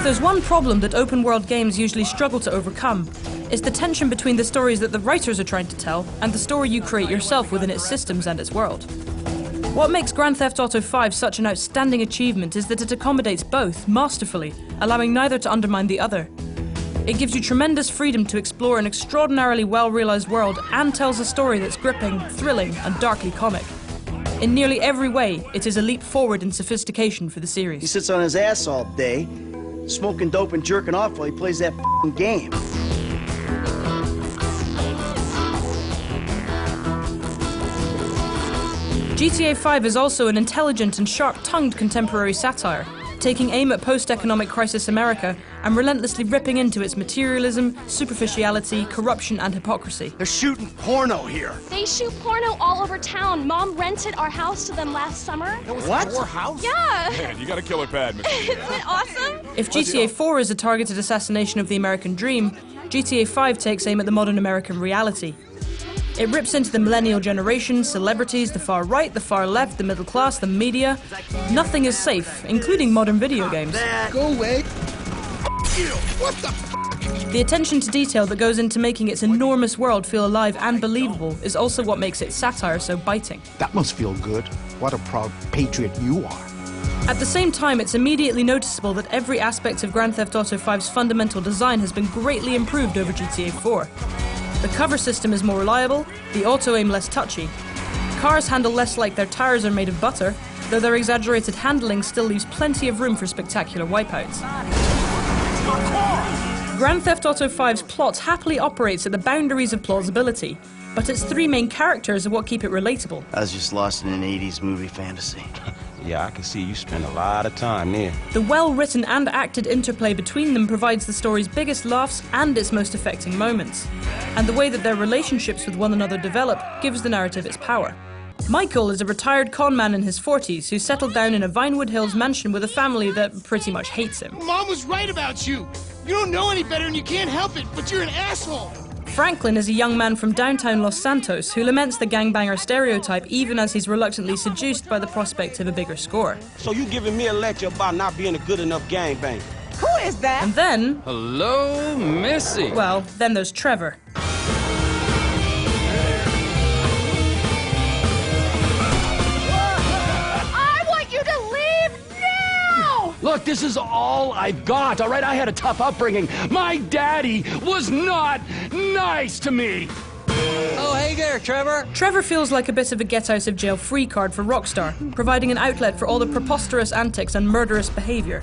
there's one problem that open-world games usually struggle to overcome, it's the tension between the stories that the writers are trying to tell and the story you create yourself within its systems and its world. What makes Grand Theft Auto V such an outstanding achievement is that it accommodates both masterfully, allowing neither to undermine the other. It gives you tremendous freedom to explore an extraordinarily well-realized world and tells a story that's gripping, thrilling, and darkly comic. In nearly every way, it is a leap forward in sophistication for the series. He sits on his ass all day, smoking dope and jerking off while he plays that game. GTA 5 is also an intelligent and sharp-tongued contemporary satire, taking aim at post-economic crisis America and relentlessly ripping into its materialism, superficiality, corruption, and hypocrisy. They're shooting porno here. They shoot porno all over town. Mom rented our house to them last summer. What? Your house? Yeah. Man, you got a killer pad, Mr. Isn't it awesome? If GTA 4 is a targeted assassination of the American dream, GTA 5 takes aim at the modern American reality. It rips into the millennial generation, celebrities, the far right, the far left, the middle class, the media. Nothing is safe, including modern video games. Go away. You. What the The attention to detail that goes into making its enormous world feel alive and believable is also what makes its satire so biting. That must feel good. What a proud patriot you are. At the same time, it's immediately noticeable that every aspect of Grand Theft Auto V's fundamental design has been greatly improved over GTA 4. The cover system is more reliable, the auto-aim less touchy. Cars handle less like their tires are made of butter, though their exaggerated handling still leaves plenty of room for spectacular wipeouts. Grand Theft Auto V's plot happily operates at the boundaries of plausibility, but its three main characters are what keep it relatable. I was just lost in an 80s movie fantasy. Yeah, I can see you spend a lot of time there. The well-written and acted interplay between them provides the story's biggest laughs and its most affecting moments. And the way that their relationships with one another develop gives the narrative its power. Michael is a retired con man in his 40s who settled down in a Vinewood Hills mansion with a family that pretty much hates him. Mom was right about you. You don't know any better and you can't help it, but you're an asshole. Franklin is a young man from downtown Los Santos who laments the gangbanger stereotype even as he's reluctantly seduced by the prospect of a bigger score. So you giving me a lecture about not being a good enough gangbanger? Who is that? And then... Hello, Missy. Well, then there's Trevor. I want you to leave now! Look, this is all I've got, all right? I had a tough upbringing. My daddy was not nice to me. Oh, hey there, Trevor. Trevor feels like a bit of a get-out-of-jail-free card for Rockstar, providing an outlet for all the preposterous antics and murderous behaviour.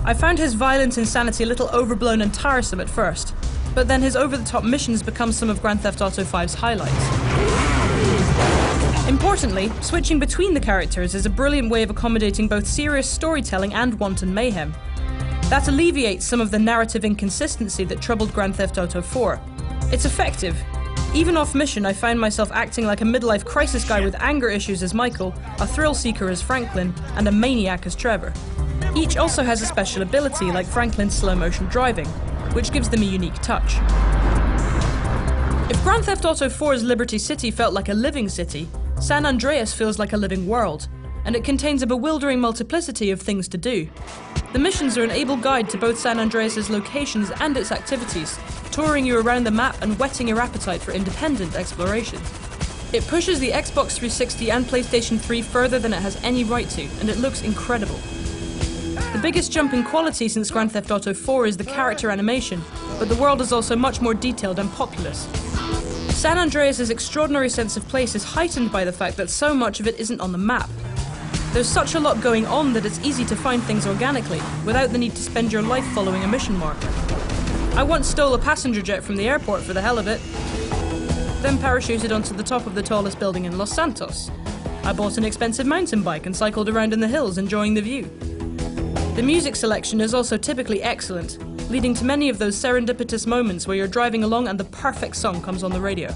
I found his violent insanity a little overblown and tiresome at first, but then his over-the-top missions become some of Grand Theft Auto V's highlights. Importantly, switching between the characters is a brilliant way of accommodating both serious storytelling and wanton mayhem. That alleviates some of the narrative inconsistency that troubled Grand Theft Auto 4. It's effective. Even off mission, I found myself acting like a midlife crisis guy with anger issues as Michael, a thrill seeker as Franklin, and a maniac as Trevor. Each also has a special ability, like Franklin's slow-motion driving, which gives them a unique touch. If Grand Theft Auto 4's Liberty City felt like a living city, San Andreas feels like a living world, and it contains a bewildering multiplicity of things to do. The missions are an able guide to both San Andreas' locations and its activities, touring you around the map and whetting your appetite for independent exploration. It pushes the Xbox 360 and PlayStation 3 further than it has any right to, and it looks incredible. The biggest jump in quality since Grand Theft Auto 4 is the character animation, but the world is also much more detailed and populous. San Andreas' extraordinary sense of place is heightened by the fact that so much of it isn't on the map. There's such a lot going on that it's easy to find things organically, without the need to spend your life following a mission marker. I once stole a passenger jet from the airport for the hell of it, then parachuted onto the top of the tallest building in Los Santos. I bought an expensive mountain bike and cycled around in the hills enjoying the view. The music selection is also typically excellent, leading to many of those serendipitous moments where you're driving along and the perfect song comes on the radio.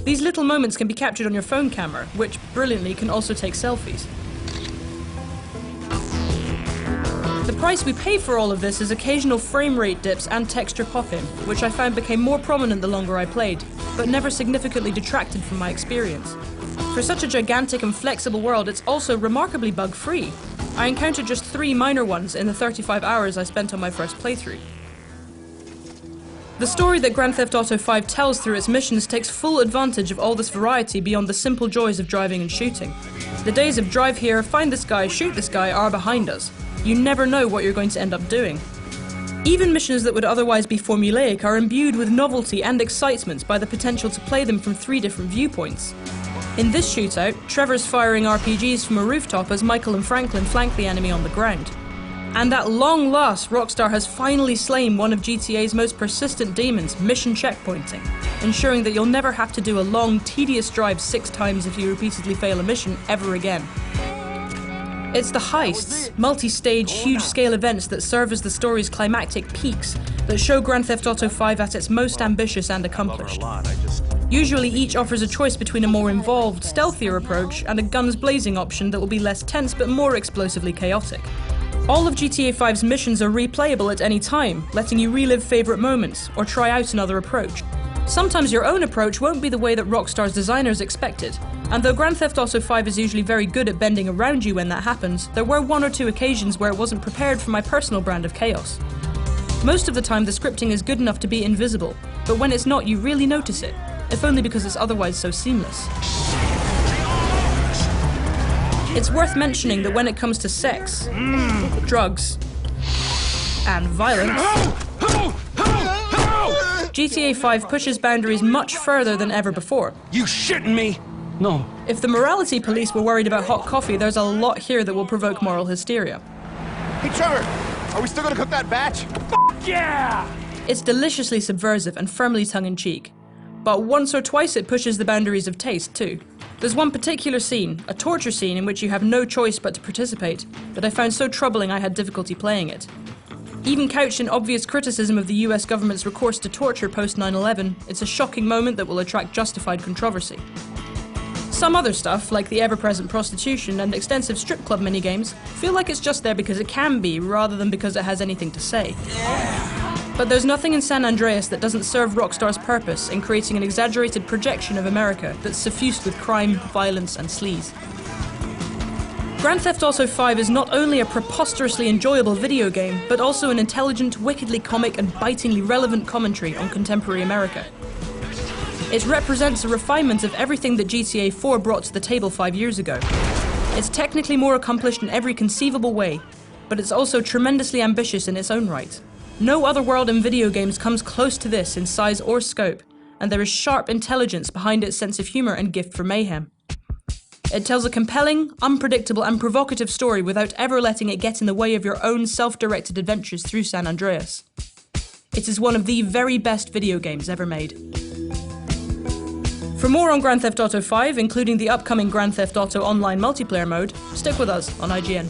These little moments can be captured on your phone camera, which, brilliantly, can also take selfies. The price we pay for all of this is occasional frame rate dips and texture pop-in, which I found became more prominent the longer I played, but never significantly detracted from my experience. For such a gigantic and flexible world, it's also remarkably bug-free. I encountered just 3 3 minor ones in the 35 hours I spent on my first playthrough. The story that Grand Theft Auto 5 tells through its missions takes full advantage of all this variety beyond the simple joys of driving and shooting. The days of drive here, find this guy, shoot this guy are behind us. You never know what you're going to end up doing. Even missions that would otherwise be formulaic are imbued with novelty and excitement by the potential to play them from 3 different viewpoints. In this shootout, Trevor's firing RPGs from a rooftop as Michael and Franklin flank the enemy on the ground. And at long last, Rockstar has finally slain one of GTA's most persistent demons, mission checkpointing, ensuring that you'll never have to do a long, tedious drive 6 times if you repeatedly fail a mission ever again. It's the heists, multi-stage, huge-scale events that serve as the story's climactic peaks that show Grand Theft Auto 5 at its most ambitious and accomplished. Usually each offers a choice between a more involved, stealthier approach and a guns-blazing option that will be less tense but more explosively chaotic. All of GTA 5's missions are replayable at any time, letting you relive favourite moments or try out another approach. Sometimes your own approach won't be the way that Rockstar's designers expected, and though Grand Theft Auto 5 is usually very good at bending around you when that happens, there were 1 or 2 occasions where it wasn't prepared for my personal brand of chaos. Most of the time the scripting is good enough to be invisible, but when it's not you really notice it, if only because it's otherwise so seamless. It's worth mentioning that when it comes to sex, drugs, and violence, GTA 5 pushes boundaries much further than ever before. You shitting me? No. If the morality police were worried about hot coffee, there's a lot here that will provoke moral hysteria. Hey, Trevor, are we still gonna cook that batch? Yeah! It's deliciously subversive and firmly tongue-in-cheek. But once or twice it pushes the boundaries of taste, too. There's one particular scene, a torture scene in which you have no choice but to participate, that I found so troubling I had difficulty playing it. Even couched in obvious criticism of the US government's recourse to torture post 9/11, it's a shocking moment that will attract justified controversy. Some other stuff, like the ever-present prostitution and extensive strip club minigames, feel like it's just there because it can be, rather than because it has anything to say. But there's nothing in San Andreas that doesn't serve Rockstar's purpose in creating an exaggerated projection of America that's suffused with crime, violence, and sleaze. Grand Theft Auto 5 is not only a preposterously enjoyable video game, but also an intelligent, wickedly comic, and bitingly relevant commentary on contemporary America. It represents a refinement of everything that GTA 4 brought to the table 5 years ago. It's technically more accomplished in every conceivable way, but it's also tremendously ambitious in its own right. No other world in video games comes close to this in size or scope, and there is sharp intelligence behind its sense of humour and gift for mayhem. It tells a compelling, unpredictable and provocative story without ever letting it get in the way of your own self-directed adventures through San Andreas. It is one of the very best video games ever made. For more on Grand Theft Auto 5, including the upcoming Grand Theft Auto Online multiplayer mode, stick with us on IGN.